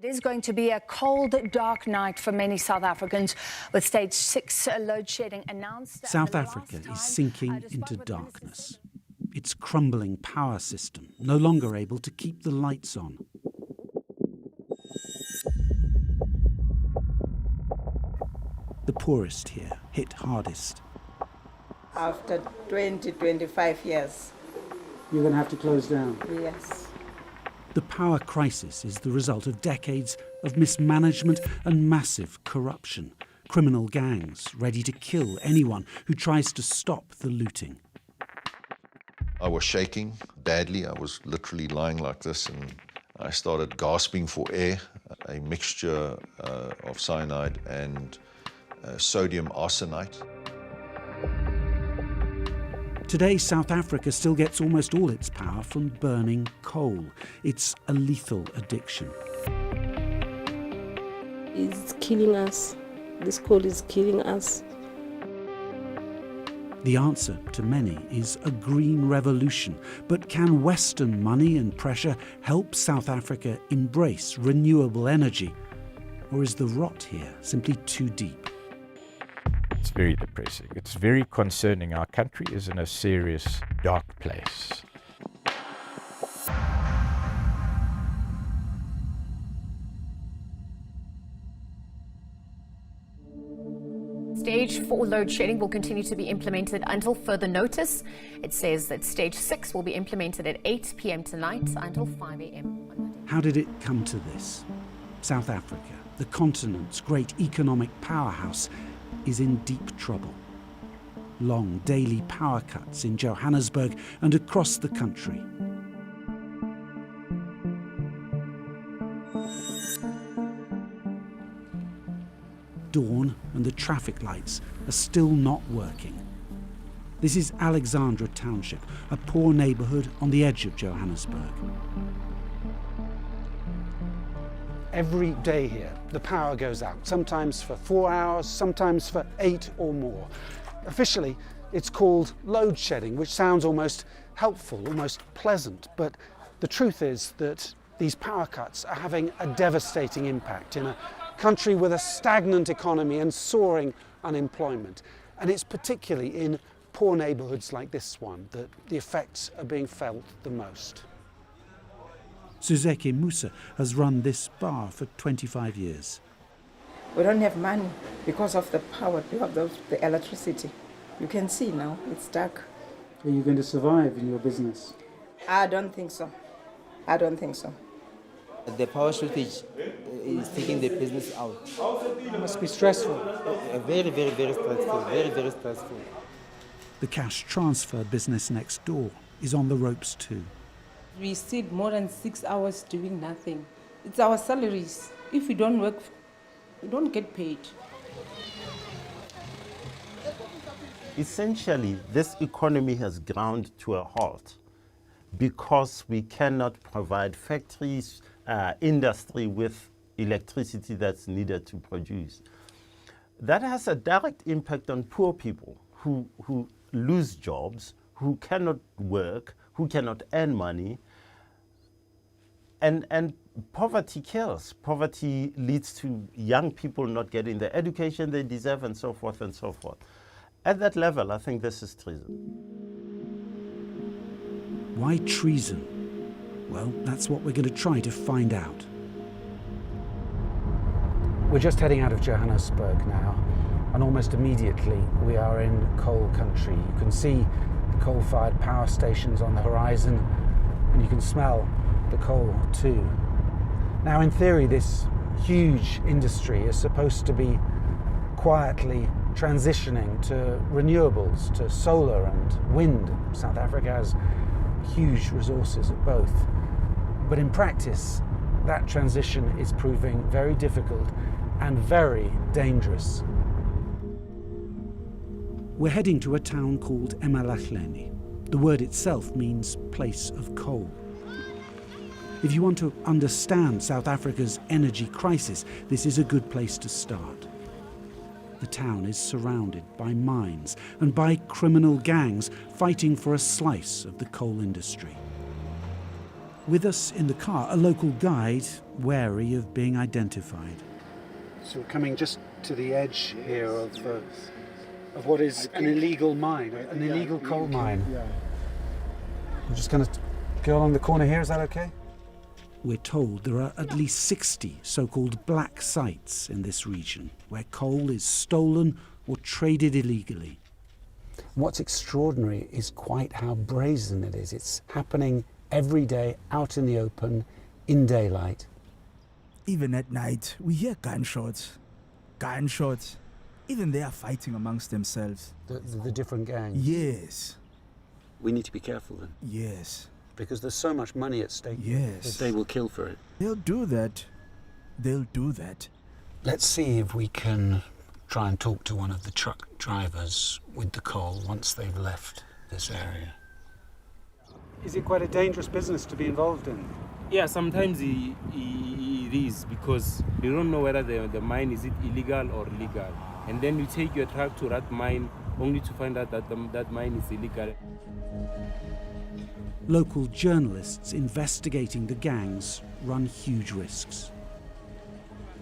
It is going to be a cold, dark night for many South Africans, with stage 6 load shedding announced. South Africa is sinking into darkness. Its crumbling power system no longer able to keep the lights on. The poorest here, hit hardest. After 25 years. You're going to have to close down? Yes. The power crisis is the result of decades of mismanagement and massive corruption. Criminal gangs ready to kill anyone who tries to stop the looting. I was shaking badly. I was literally lying like this, and I started gasping for air, a mixture of cyanide and sodium arsenite. Today, South Africa still gets almost all its power from burning coal. It's a lethal addiction. It's killing us. This coal is killing us. The answer to many is a green revolution. But can Western money and pressure help South Africa embrace renewable energy? Or is the rot here simply too deep? It's very depressing. It's very concerning. Our country is in a serious, dark place. Stage 4 load shedding will continue to be implemented until further notice. It says that stage 6 will be implemented at 8 p.m. tonight until 5 a.m. How did it come to this? South Africa, the continent's great economic powerhouse, is in deep trouble. Long daily power cuts in Johannesburg and across the country. Dawn and the traffic lights are still not working. This is Alexandra Township, a poor neighbourhood on the edge of Johannesburg. Every day here, the power goes out, sometimes for 4 hours, sometimes for 8 or more. Officially, it's called load shedding, which sounds almost helpful, almost pleasant, but the truth is that these power cuts are having a devastating impact in a country with a stagnant economy and soaring unemployment. And it's particularly in poor neighbourhoods like this one that the effects are being felt the most. Suzeke Musa has run this bar for 25 years. We don't have money because of the power, because of the electricity. You can see now, it's dark. Are you going to survive in your business? I don't think so. I don't think so. The power shortage is taking the business out. It must be stressful. Very, very, very stressful. Very, very stressful. The cash transfer business next door is on the ropes too. We sit more than 6 hours doing nothing. It's our salaries. If we don't work, we don't get paid. Essentially, this economy has ground to a halt because we cannot provide factories, industry with electricity that's needed to produce. That has a direct impact on poor people who lose jobs, who cannot work, who cannot earn money. And poverty kills. Poverty leads to young people not getting the education they deserve and so forth and so forth. At that level, I think this is treason. Why treason? Well, that's what we're going to try to find out. We're just heading out of Johannesburg now, and almost immediately we are in coal country. You can see the coal-fired power stations on the horizon, and you can smell the coal too. Now, in theory, this huge industry is supposed to be quietly transitioning to renewables, to solar and wind. South Africa has huge resources of both. But in practice, that transition is proving very difficult and very dangerous. We're heading to a town called Emalahleni. The word itself means place of coal. If you want to understand South Africa's energy crisis, this is a good place to start. The town is surrounded by mines and by criminal gangs fighting for a slice of the coal industry. With us in the car, a local guide, wary of being identified. So we're coming just to the edge here of what is an illegal mine, an illegal coal mine. Yeah. I'm just going to go along the corner here, is that okay? We're told there are at least 60 so-called black sites in this region where coal is stolen or traded illegally. What's extraordinary is quite how brazen it is. It's happening every day, out in the open, in daylight. Even at night, we hear gunshots. Gunshots. Even they are fighting amongst themselves. The different gangs? Yes. We need to be careful then. Yes. Because there's so much money at stake. Yes. That they will kill for it. They'll do that. They'll do that. Let's see if we can try and talk to one of the truck drivers with the coal once they've left this area. Is it quite a dangerous business to be involved in? Yeah, sometimes it is, because you don't know whether the mine is it illegal or legal. And then you take your truck to that mine only to find out that that mine is illegal. Local journalists investigating the gangs run huge risks.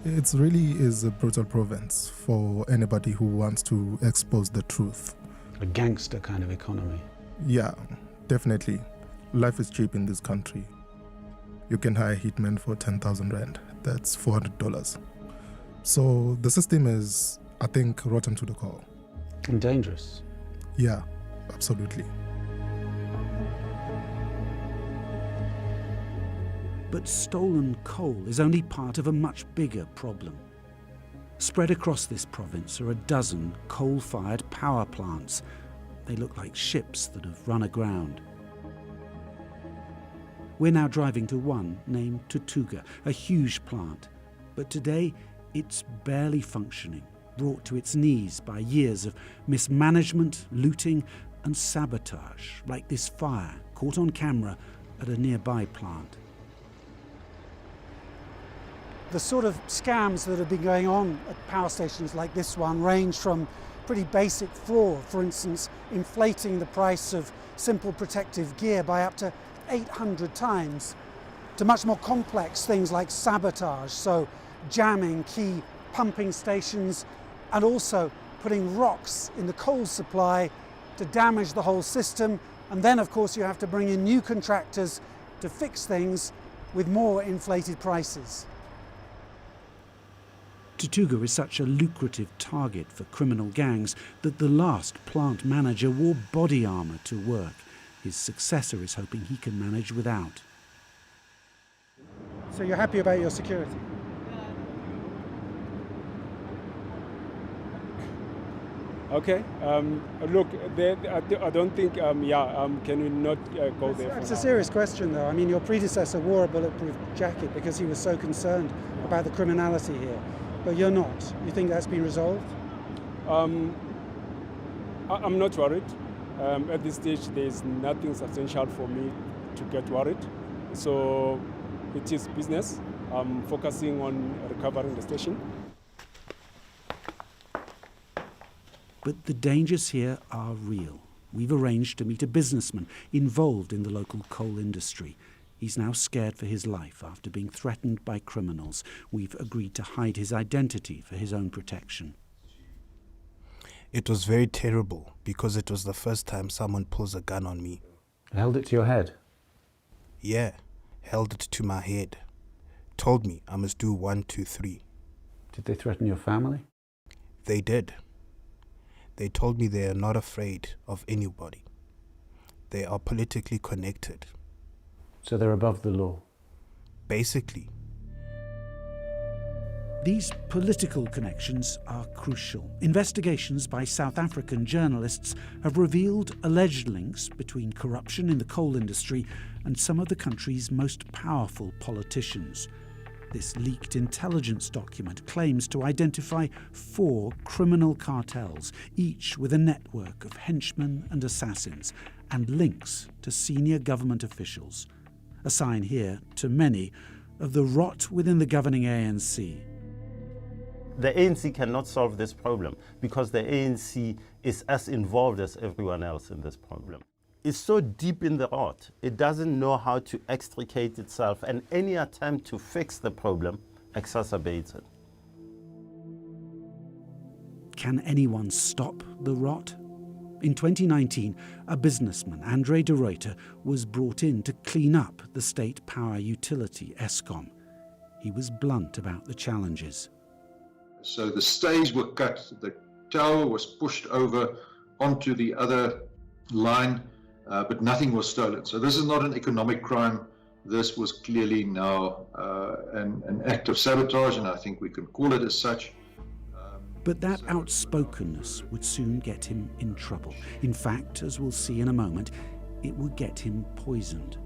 It really is a brutal province for anybody who wants to expose the truth. A gangster kind of economy. Yeah, definitely. Life is cheap in this country. You can hire a hitman for 10,000 rand. That's $400. So the system is, I think, rotten to the core. And dangerous. Yeah, absolutely. But stolen coal is only part of a much bigger problem. Spread across this province are a dozen coal-fired power plants. They look like ships that have run aground. We're now driving to one named Tutuga, a huge plant. But today, it's barely functioning, brought to its knees by years of mismanagement, looting, and sabotage, like this fire caught on camera at a nearby plant. The sort of scams that have been going on at power stations like this one range from pretty basic fraud, for instance, inflating the price of simple protective gear by up to 800 times, to much more complex things like sabotage, so jamming key pumping stations and also putting rocks in the coal supply to damage the whole system. And then, of course, you have to bring in new contractors to fix things with more inflated prices. Tutuga is such a lucrative target for criminal gangs that the last plant manager wore body armour to work. His successor is hoping he can manage without. So you're happy about your security? Okay. Look, I don't think. Can we not go there? It's a serious question, though. I mean, your predecessor wore a bulletproof jacket because he was so concerned about the criminality here, but you're not. You think that's been resolved? I'm not worried. At this stage, there's nothing substantial for me to get worried. So it is business. I'm focusing on recovering the station. But the dangers here are real. We've arranged to meet a businessman involved in the local coal industry. He's now scared for his life after being threatened by criminals. We've agreed to hide his identity for his own protection. It was very terrible because it was the first time someone pulls a gun on me. Held it to your head? Yeah, held it to my head. Told me I must do 1, 2, 3. Did they threaten your family? They did. They told me they are not afraid of anybody. They are politically connected. So they're above the law? Basically. These political connections are crucial. Investigations by South African journalists have revealed alleged links between corruption in the coal industry and some of the country's most powerful politicians. This leaked intelligence document claims to identify 4 criminal cartels, each with a network of henchmen and assassins, and links to senior government officials. A sign here, to many, of the rot within the governing ANC. The ANC cannot solve this problem because the ANC is as involved as everyone else in this problem. is so deep in the rot, it doesn't know how to extricate itself, and any attempt to fix the problem exacerbates it. Can anyone stop the rot? In 2019, a businessman, Andre de Ruyter, was brought in to clean up the state power utility, Eskom. He was blunt about the challenges. So the stays were cut, the tower was pushed over onto the other line, but nothing was stolen. So this is not an economic crime. This was clearly now an act of sabotage, and I think we can call it as such. But that outspokenness would soon get him in trouble. In fact, as we'll see in a moment, it would get him poisoned.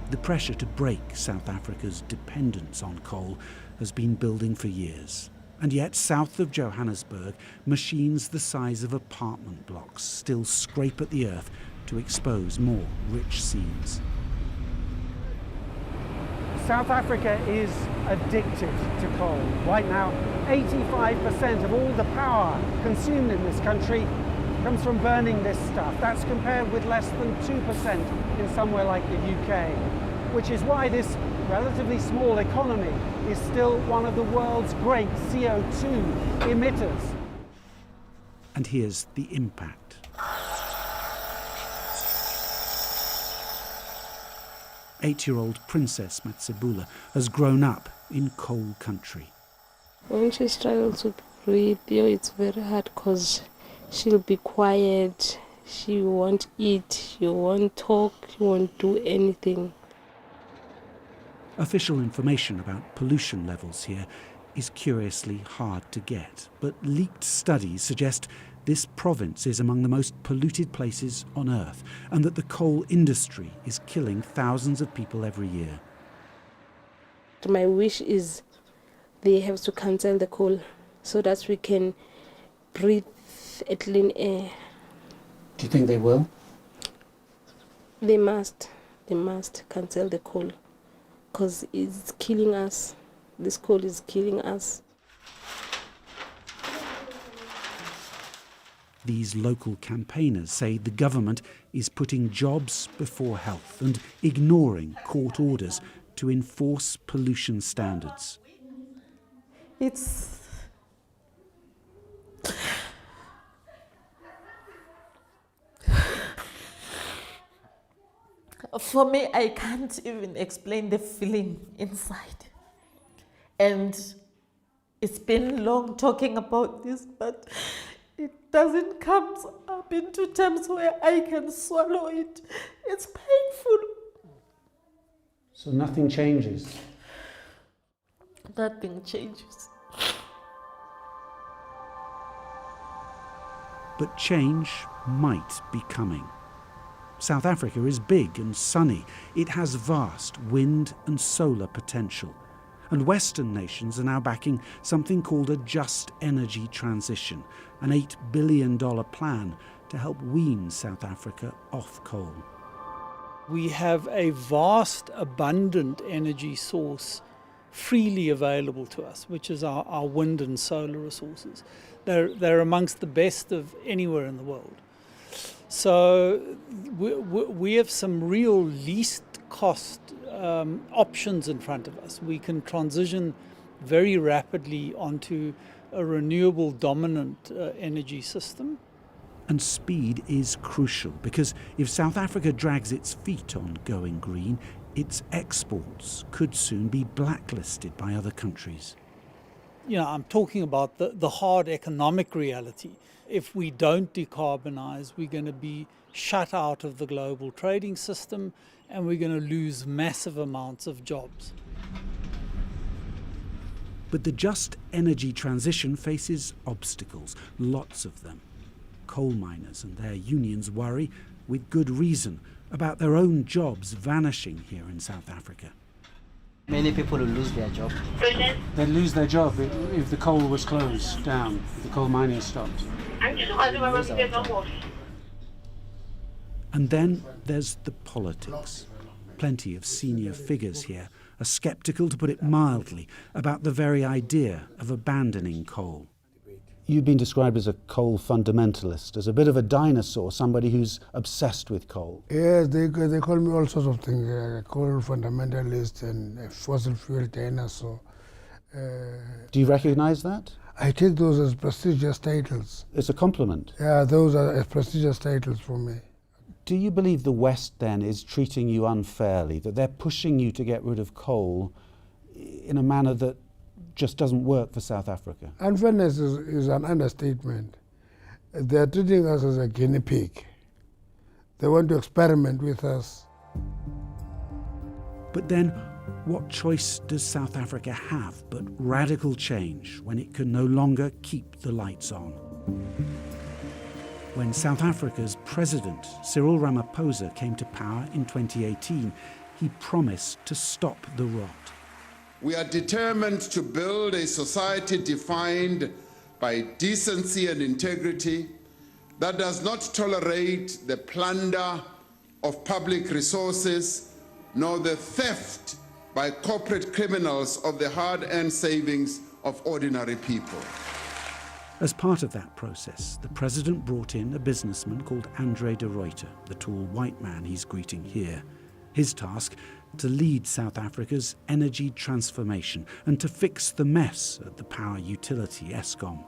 The pressure to break South Africa's dependence on coal has been building for years. And yet, south of Johannesburg, machines the size of apartment blocks still scrape at the earth to expose more rich seams. South Africa is addicted to coal. Right now, 85% of all the power consumed in this country comes from burning this stuff. That's compared with less than 2% in somewhere like the UK, which is why this relatively small economy is still one of the world's great CO2 emitters. And here's the impact. Eight-year-old Princess Matsebula has grown up in coal country. When she struggles to breathe, it's very hard because she'll be quiet, she won't eat, she won't talk, she won't do anything. Official information about pollution levels here is curiously hard to get, but leaked studies suggest this province is among the most polluted places on Earth, and that the coal industry is killing thousands of people every year. My wish is they have to cancel the coal so that we can breathe a clean air. Do you think they will? They must cancel the coal because it's killing us. This coal is killing us. These local campaigners say the government is putting jobs before health and ignoring court orders to enforce pollution standards. It's for me, I can't even explain the feeling inside. And it's been long talking about this, but it doesn't come up into terms where I can swallow it. It's painful. So nothing changes? Nothing changes. But change might be coming. South Africa is big and sunny. It has vast wind and solar potential. And Western nations are now backing something called a just energy transition, an $8 billion plan to help wean South Africa off coal. We have a vast, abundant energy source freely available to us, which is our wind and solar resources. They're amongst the best of anywhere in the world. So we have some real least cost options in front of us. We can transition very rapidly onto a renewable dominant energy system. And speed is crucial, because if South Africa drags its feet on going green, its exports could soon be blacklisted by other countries. You know, I'm talking about the hard economic reality. If we don't decarbonize, we're going to be shut out of the global trading system, and we're going to lose massive amounts of jobs. But the just energy transition faces obstacles, lots of them. Coal miners and their unions worry, with good reason, about their own jobs vanishing here in South Africa. Many people will lose their job. They'd lose their job if the coal was closed down, if the coal mining stopped. And then there's the politics. Plenty of senior figures here are sceptical, to put it mildly, about the very idea of abandoning coal. You've been described as a coal fundamentalist, as a bit of a dinosaur, somebody who's obsessed with coal. Yes, they call me all sorts of things, coal fundamentalist and a fossil fuel dinosaur. Do you recognise that? I take those as prestigious titles. It's a compliment. Yeah, those are prestigious titles for me. Do you believe the West then is treating you unfairly, that they're pushing you to get rid of coal in a manner that just doesn't work for South Africa? Unfairness is an understatement. They're treating us as a guinea pig. They want to experiment with us. But then, what choice does South Africa have but radical change when it can no longer keep the lights on? When South Africa's president, Cyril Ramaphosa, came to power in 2018, he promised to stop the rot. We are determined to build a society defined by decency and integrity that does not tolerate the plunder of public resources nor the theft by corporate criminals of the hard-earned savings of ordinary people. As part of that process, the president brought in a businessman called André de Ruyter, the tall white man he's greeting here. His task, to lead South Africa's energy transformation and to fix the mess at the power utility Eskom.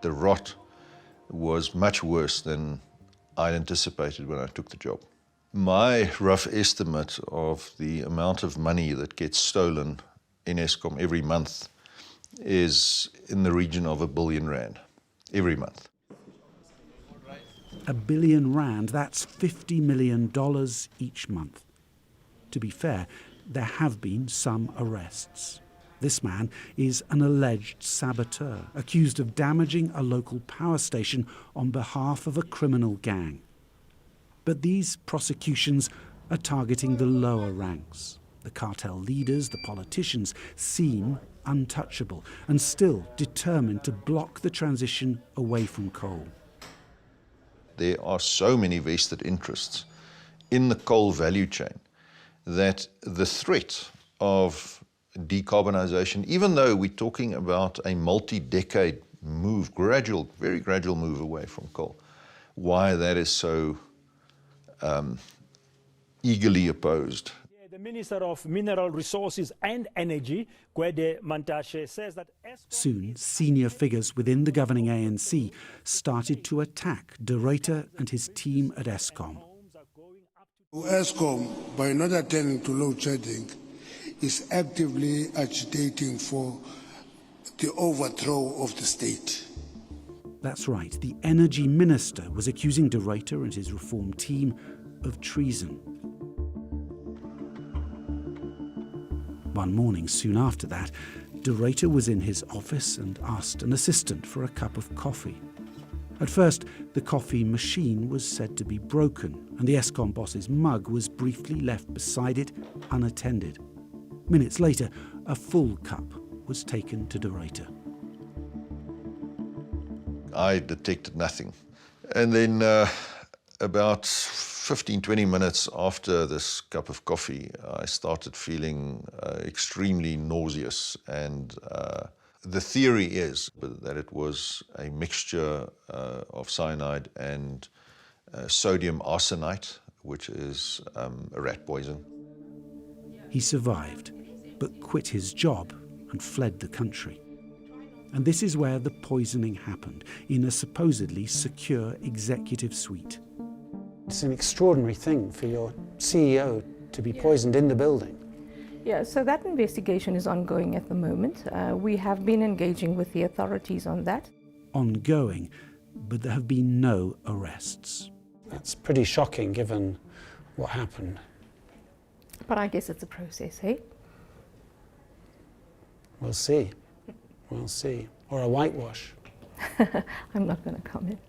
The rot was much worse than I'd anticipated when I took the job. My rough estimate of the amount of money that gets stolen in Eskom every month is in the region of R1 billion every month. R1 billion, that's $50 million each month. To be fair, there have been some arrests. This man is an alleged saboteur, accused of damaging a local power station on behalf of a criminal gang. But these prosecutions are targeting the lower ranks. The cartel leaders, the politicians, seem untouchable and still determined to block the transition away from coal. There are so many vested interests in the coal value chain that the threat of decarbonisation, even though we're talking about a multi-decade move, gradual, very gradual move away from coal, why that is so eagerly opposed. The Minister of Mineral Resources and Energy, Gwede Mantashe, says that soon senior figures within the governing ANC started to attack de Ruyter and his team at Eskom. Eskom, by not attending to load shedding, is actively agitating for the overthrow of the state. That's right, the energy minister was accusing de Ruyter and his reform team of treason. One morning soon after that, de Ruyter was in his office and asked an assistant for a cup of coffee. At first, the coffee machine was said to be broken, and the Eskom boss's mug was briefly left beside it, unattended. Minutes later, a full cup was taken to de Ruyter. I detected nothing. And then about 15-20 minutes after this cup of coffee, I started feeling extremely nauseous, and the theory is that it was a mixture of cyanide and sodium arsenite, which is a rat poison. He survived, but quit his job and fled the country. And this is where the poisoning happened, in a supposedly secure executive suite. It's an extraordinary thing for your CEO to be poisoned in the building. Yeah, so that investigation is ongoing at the moment. We have been engaging with the authorities on that. Ongoing, but there have been no arrests. That's pretty shocking given what happened. But I guess it's a process, hey? We'll see. We'll see. Or a whitewash. I'm not going to comment.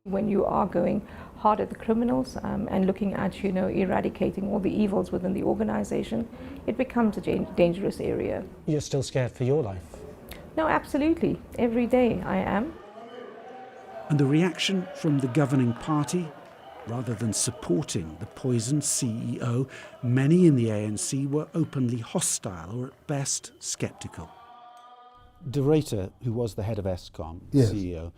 When you are going hard at the criminals and looking at, eradicating all the evils within the organization, it becomes a dangerous area. You're still scared for your life? No, absolutely. Every day I am. And the reaction from the governing party? Rather than supporting the poisoned CEO, many in the ANC were openly hostile or at best sceptical. De Ruyter, who was the head of Eskom, Yes. CEO,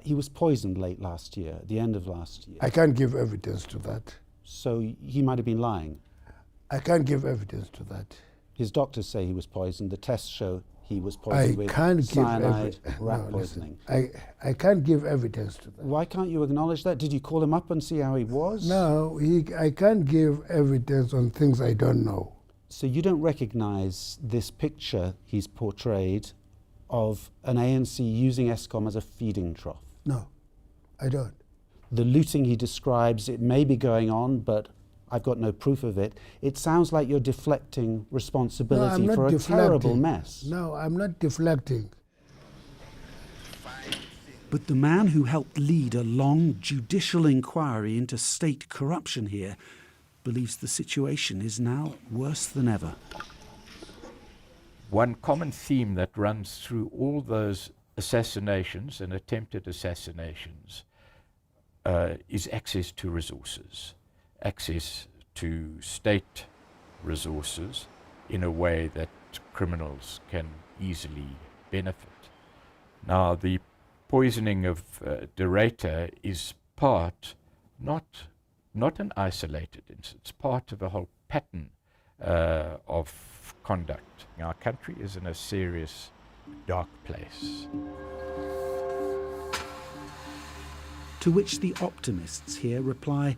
he was poisoned late last year, at the end of last year. I can't give evidence to that. So he might have been lying. I can't give evidence to that. His doctors say he was poisoned. The tests show he was poisoned I with can't give cyanide, rat no, poisoning. listen, I can't give evidence to that. Why can't you acknowledge that? Did you call him up and see how he was? No, I can't give evidence on things I don't know. So you don't recognize this picture he's portrayed of an ANC using Eskom as a feeding trough? No, I don't. The looting he describes, it may be going on, but I've got no proof of it. It sounds like you're deflecting responsibility for a terrible mess. No, I'm not deflecting. But the man who helped lead a long judicial inquiry into state corruption here believes the situation is now worse than ever. One common theme that runs through all those assassinations and attempted assassinations is access to resources, access to state resources in a way that criminals can easily benefit. Now, the poisoning of De Ruyter is part, not an isolated instance, part of a whole pattern of conduct. Our country is in a serious, dark place. To which the optimists here reply,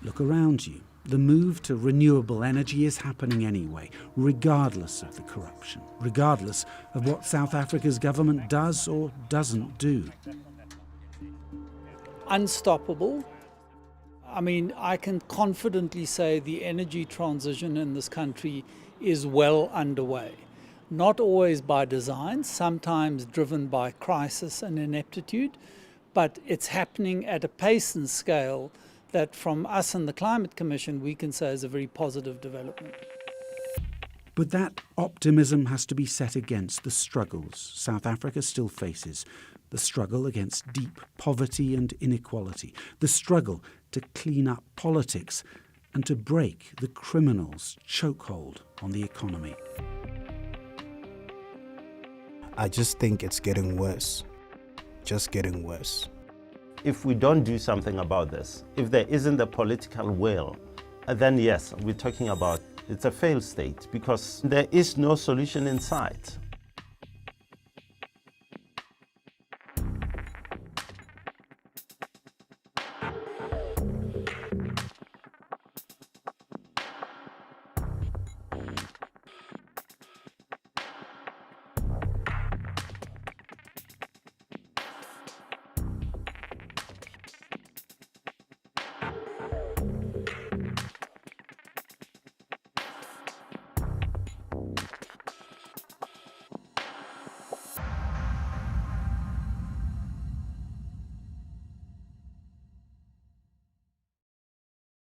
look around you. The move to renewable energy is happening anyway, regardless of the corruption, regardless of what South Africa's government does or doesn't do. Unstoppable. I mean, I can confidently say the energy transition in this country is well underway. Not always by design, sometimes driven by crisis and ineptitude, but it's happening at a pace and scale that from us and the Climate Commission we can say is a very positive development. But that optimism has to be set against the struggles South Africa still faces. The struggle against deep poverty and inequality. The struggle to clean up politics and to break the criminals' chokehold on the economy. I just think it's getting worse. Just getting worse. If we don't do something about this, if there isn't a political will, then yes, we're talking about it's a failed state because there is no solution in sight.